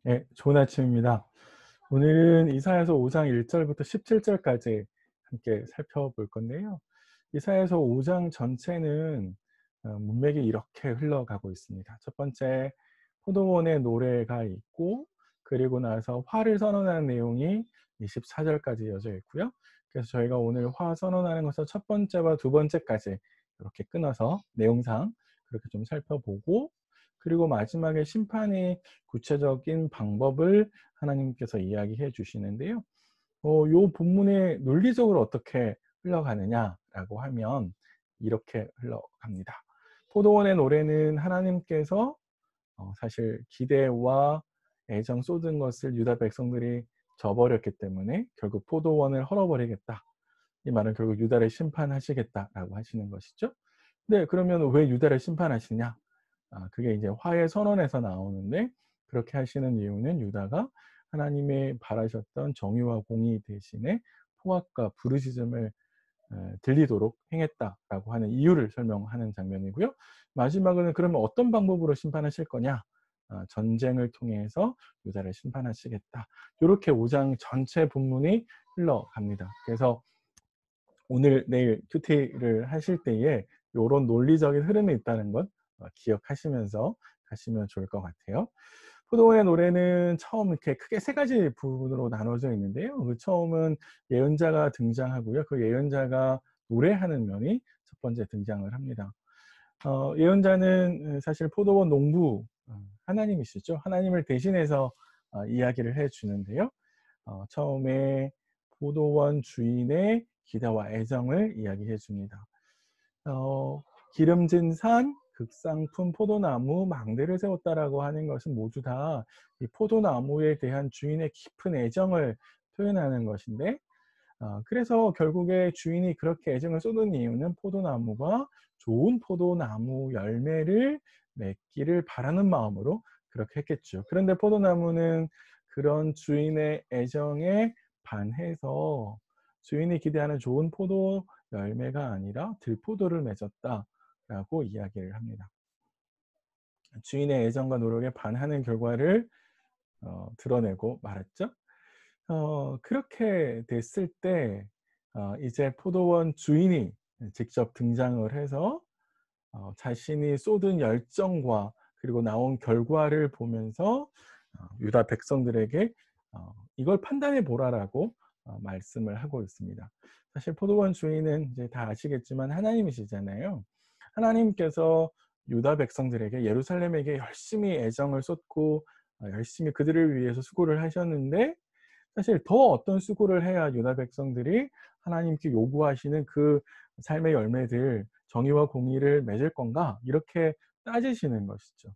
네, 좋은 아침입니다. 오늘은 이사야서 5장 1절부터 17절까지 함께 살펴볼 건데요. 이사야서 5장 전체는 문맥이 이렇게 흘러가고 있습니다. 첫 번째, 포도원의 노래가 있고, 그리고 나서 화를 선언하는 내용이 24절까지 이어져 있고요. 그래서 저희가 오늘 화 선언하는 것을 첫 번째와 두 번째까지 이렇게 끊어서 내용상 그렇게 좀 살펴보고, 그리고 마지막에 심판의 구체적인 방법을 하나님께서 이야기해 주시는데요. 요 본문의 논리적으로 어떻게 흘러가느냐라고 하면 이렇게 흘러갑니다. 포도원의 노래는 하나님께서 사실 기대와 애정 쏟은 것을 유다 백성들이 저버렸기 때문에 결국 포도원을 헐어버리겠다. 이 말은 결국 유다를 심판하시겠다라고 하시는 것이죠. 네, 그러면 왜 유다를 심판하시냐? 그게 이제 화해 선언에서 나오는데, 그렇게 하시는 이유는 유다가 하나님의 바라셨던 정의와 공의 대신에 포악과 부르짖음을 들리도록 행했다라고 하는 이유를 설명하는 장면이고요. 마지막으로는 그러면 어떤 방법으로 심판하실 거냐? 전쟁을 통해서 유다를 심판하시겠다. 요렇게 5장 전체 본문이 흘러갑니다. 그래서 오늘 내일 큐티를 하실 때에 요런 논리적인 흐름이 있다는 것 기억하시면서 가시면 좋을 것 같아요. 포도원의 노래는 처음 이렇게 크게 세 가지 부분으로 나눠져 있는데요. 그 처음은 예언자가 등장하고요. 그 예언자가 노래하는 면이 첫 번째 등장을 합니다. 예언자는 사실 포도원 농부 하나님이시죠. 하나님을 대신해서 이야기를 해 주는데요. 처음에 포도원 주인의 기대와 애정을 이야기해 줍니다. 어, 기름진 산, 극상품 포도나무, 망대를 세웠다라고 하는 것은 모두 다 이 포도나무에 대한 주인의 깊은 애정을 표현하는 것인데, 그래서 결국에 주인이 그렇게 애정을 쏟은 이유는 포도나무가 좋은 포도나무 열매를 맺기를 바라는 마음으로 그렇게 했겠죠. 그런데 포도나무는 그런 주인의 애정에 반해서 주인이 기대하는 좋은 포도 열매가 아니라 들포도를 맺었다라고 이야기를 합니다. 주인의 애정과 노력에 반하는 결과를 드러내고 말았죠. 그렇게 됐을 때 이제 포도원 주인이 직접 등장을 해서 자신이 쏟은 열정과 그리고 나온 결과를 보면서 유다 백성들에게 이걸 판단해 보라라고 말씀을 하고 있습니다. 사실 포도원 주인은 이제 다 아시겠지만 하나님이시잖아요. 하나님께서 유다 백성들에게 예루살렘에게 열심히 애정을 쏟고 열심히 그들을 위해서 수고를 하셨는데, 사실 더 어떤 수고를 해야 유다 백성들이 하나님께 요구하시는 그 삶의 열매들, 정의와 공의를 맺을 건가? 이렇게 따지시는 것이죠.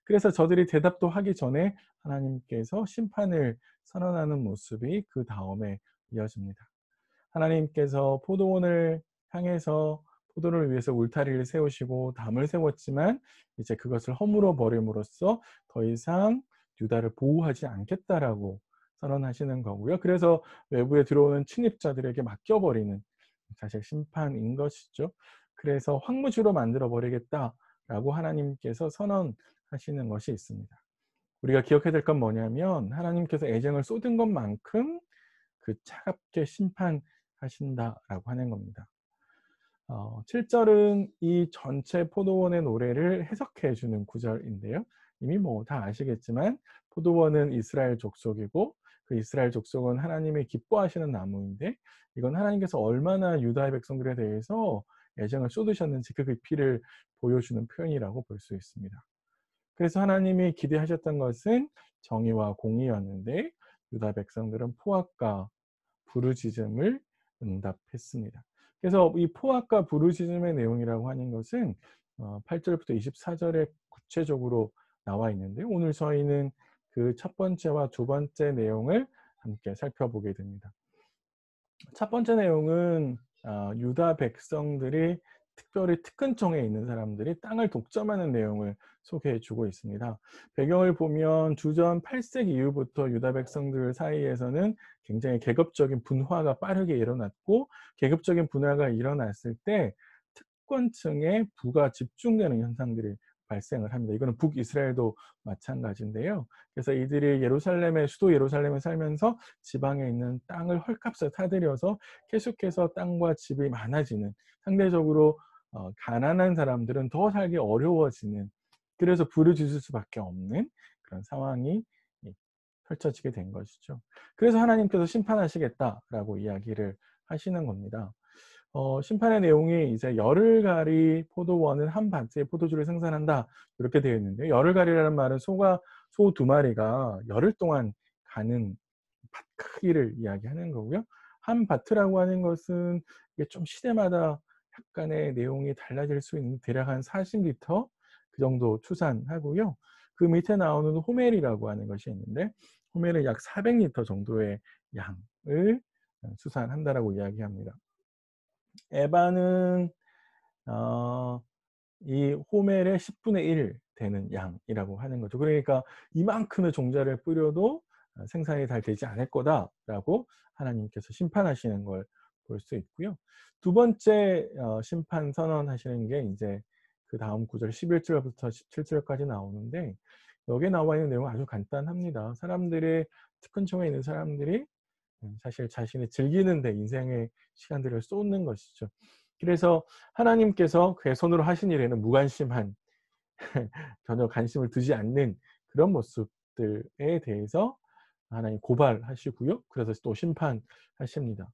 그래서 저들이 대답도 하기 전에 하나님께서 심판을 선언하는 모습이 그다음에 이어집니다. 하나님께서 포도원을 향해서 포도를 위해서 울타리를 세우시고 담을 세웠지만 이제 그것을 허물어 버림으로써 더 이상 유다를 보호하지 않겠다라고 선언하시는 거고요. 그래서 외부에 들어오는 침입자들에게 맡겨 버리는 사실 심판인 것이죠. 그래서 황무지로 만들어 버리겠다라고 하나님께서 선언하시는 것이 있습니다. 우리가 기억해야 될 건 뭐냐면 하나님께서 애정을 쏟은 것만큼 그 차갑게 심판하신다라고 하는 겁니다. 7절은 이 전체 포도원의 노래를 해석해 주는 구절인데요. 이미 뭐 다 아시겠지만 포도원은 이스라엘 족속이고 그 이스라엘 족속은 하나님이 기뻐하시는 나무인데, 이건 하나님께서 얼마나 유다의 백성들에 대해서 애정을 쏟으셨는지 그 깊이를 보여주는 표현이라고 볼 수 있습니다. 그래서 하나님이 기대하셨던 것은 정의와 공의였는데 유다 백성들은 포악과 부르짖음을 응답했습니다. 그래서 이 포악과 부르짖음의 내용이라고 하는 것은 8절부터 24절에 구체적으로 나와 있는데요. 오늘 저희는 그 첫 번째와 두 번째 내용을 함께 살펴보게 됩니다. 첫 번째 내용은 유다 백성들이, 특별히 특근청에 있는 사람들이 땅을 독점하는 내용을 소개해 주고 있습니다. 배경을 보면 주전 8세기 이후부터 유다 백성들 사이에서는 굉장히 계급적인 분화가 빠르게 일어났고, 계급적인 분화가 일어났을 때 특권층에 부가 집중되는 현상들이 발생을 합니다. 이거는 북이스라엘도 마찬가지인데요. 그래서 이들이 예루살렘의 수도 예루살렘에 살면서 지방에 있는 땅을 헐값에 사들여서 계속해서 땅과 집이 많아지는, 상대적으로 가난한 사람들은 더 살기 어려워지는, 그래서 부르짖을 수밖에 없는 그런 상황이 펼쳐지게 된 것이죠. 그래서 하나님께서 심판하시겠다라고 이야기를 하시는 겁니다. 심판의 내용이 이제 열흘가리 포도원은 한 밭에 포도주를 생산한다, 이렇게 되어 있는데요. 열흘가리라는 말은 소 두 마리가 열흘 동안 가는 밭 크기를 이야기하는 거고요. 한 밭이라고 하는 것은 이게 좀 시대마다 약간의 내용이 달라질 수 있는, 대략 한 40리터 그 정도 추산하고요. 그 밑에 나오는 호멜이라고 하는 것이 있는데, 호멜은 약 400리터 정도의 양을 수산한다라고 이야기합니다. 에바는 어 이 호멜의 10분의 1 되는 양이라고 하는 거죠. 그러니까 이만큼의 종자를 뿌려도 생산이 잘 되지 않을 거다라고 하나님께서 심판하시는 걸 볼 수 있고요. 두 번째 심판 선언하시는 게 이제 그다음 구절 11절부터 17절까지 나오는데, 여기에 나와 있는 내용은 아주 간단합니다. 사람들의, 특권층에 있는 사람들이 사실 자신이 즐기는 데 인생의 시간들을 쏟는 것이죠. 그래서 하나님께서 그의 손으로 하신 일에는 무관심한 전혀 관심을 두지 않는 그런 모습들에 대해서 하나님 고발하시고요. 그래서 또 심판하십니다.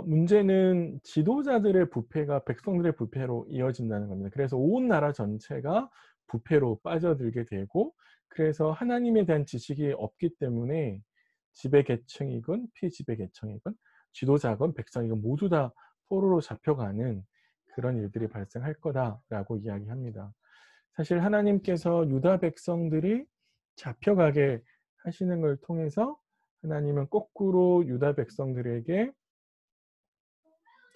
문제는 지도자들의 부패가 백성들의 부패로 이어진다는 겁니다. 그래서 온 나라 전체가 부패로 빠져들게 되고, 그래서 하나님에 대한 지식이 없기 때문에 지배계층이건 피지배계층이건 지도자건 백성이건 모두 다 포로로 잡혀가는 그런 일들이 발생할 거다라고 이야기합니다. 사실 하나님께서 유다 백성들이 잡혀가게 하시는 걸 통해서 하나님은 거꾸로 유다 백성들에게,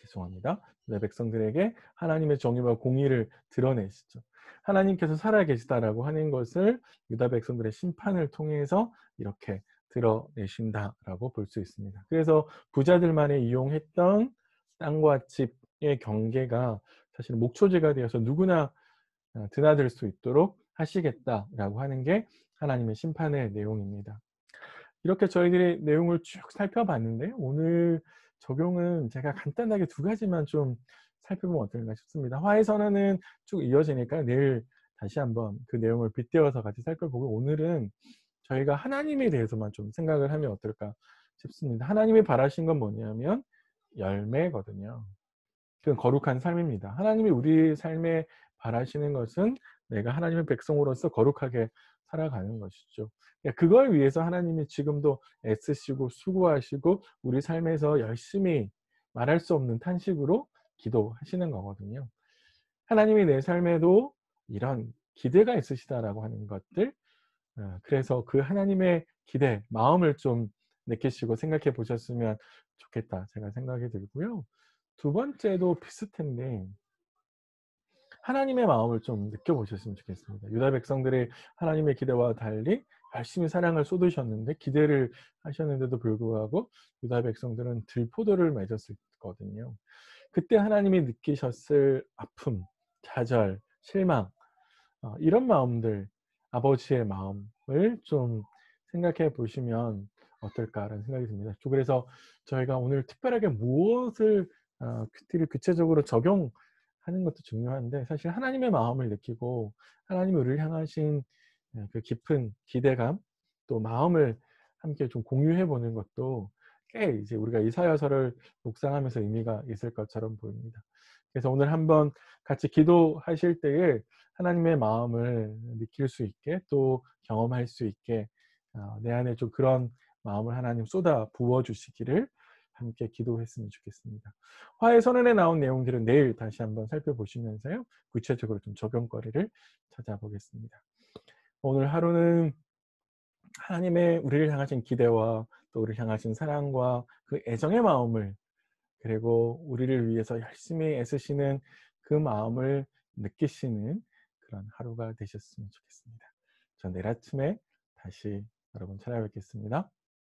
죄송합니다, 유다 백성들에게 하나님의 정의와 공의를 드러내시죠. 하나님께서 살아계시다라고 하는 것을 유다 백성들의 심판을 통해서 이렇게 드러내신다라고 볼 수 있습니다. 그래서 부자들만이 이용했던 땅과 집의 경계가 사실 목초지가 되어서 누구나 드나들 수 있도록 하시겠다라고 하는 게 하나님의 심판의 내용입니다. 이렇게 저희들이 내용을 쭉 살펴봤는데요. 오늘 적용은 제가 간단하게 두 가지만 좀 살펴보면 어떨까 싶습니다. 화해 선언은 쭉 이어지니까 내일 다시 한번 그 내용을 빗대어서 같이 살펴보고, 오늘은 저희가 하나님에 대해서만 좀 생각을 하면 어떨까 싶습니다. 하나님이 바라신 건 뭐냐면 열매거든요. 그건 거룩한 삶입니다. 하나님이 우리 삶에 바라시는 것은 내가 하나님의 백성으로서 거룩하게 살아가는 것이죠. 그걸 위해서 하나님이 지금도 애쓰시고 수고하시고 우리 삶에서 열심히 말할 수 없는 탄식으로 기도하시는 거거든요. 하나님이 내 삶에도 이런 기대가 있으시다라고 하는 것들, 그래서 그 하나님의 기대, 마음을 좀 느끼시고 생각해 보셨으면 좋겠다, 제가 생각이 들고요. 두 번째도 비슷한데, 하나님의 마음을 좀 느껴보셨으면 좋겠습니다. 유다 백성들이 하나님의 기대와 달리 열심히 사랑을 쏟으셨는데, 기대를 하셨는데도 불구하고 유다 백성들은 들포도를 맺었거든요. 그때 하나님이 느끼셨을 아픔, 좌절, 실망, 이런 마음들, 아버지의 마음을 좀 생각해 보시면 어떨까라는 생각이 듭니다. 그래서 저희가 오늘 특별하게 무엇을 큐티를 구체적으로 적용하는 것도 중요한데, 사실 하나님의 마음을 느끼고 하나님이 우리를 향하신 그 깊은 기대감, 또 마음을 함께 좀 공유해 보는 것도 꽤 이제 우리가 이사야서를 묵상하면서 의미가 있을 것처럼 보입니다. 그래서 오늘 한번 같이 기도하실 때에 하나님의 마음을 느낄 수 있게, 또 경험할 수 있게 내 안에 좀 그런 마음을 하나님 쏟아 부어 주시기를 함께 기도했으면 좋겠습니다. 화해 선언에 나온 내용들은 내일 다시 한번 살펴보시면서요, 구체적으로 좀 적용거리를 찾아보겠습니다. 오늘 하루는 하나님의 우리를 향하신 기대와 또 우리를 향하신 사랑과 그 애정의 마음을, 그리고 우리를 위해서 열심히 애쓰시는 그 마음을 느끼시는 그런 하루가 되셨으면 좋겠습니다. 전 내일 아침에 다시 여러분 찾아뵙겠습니다.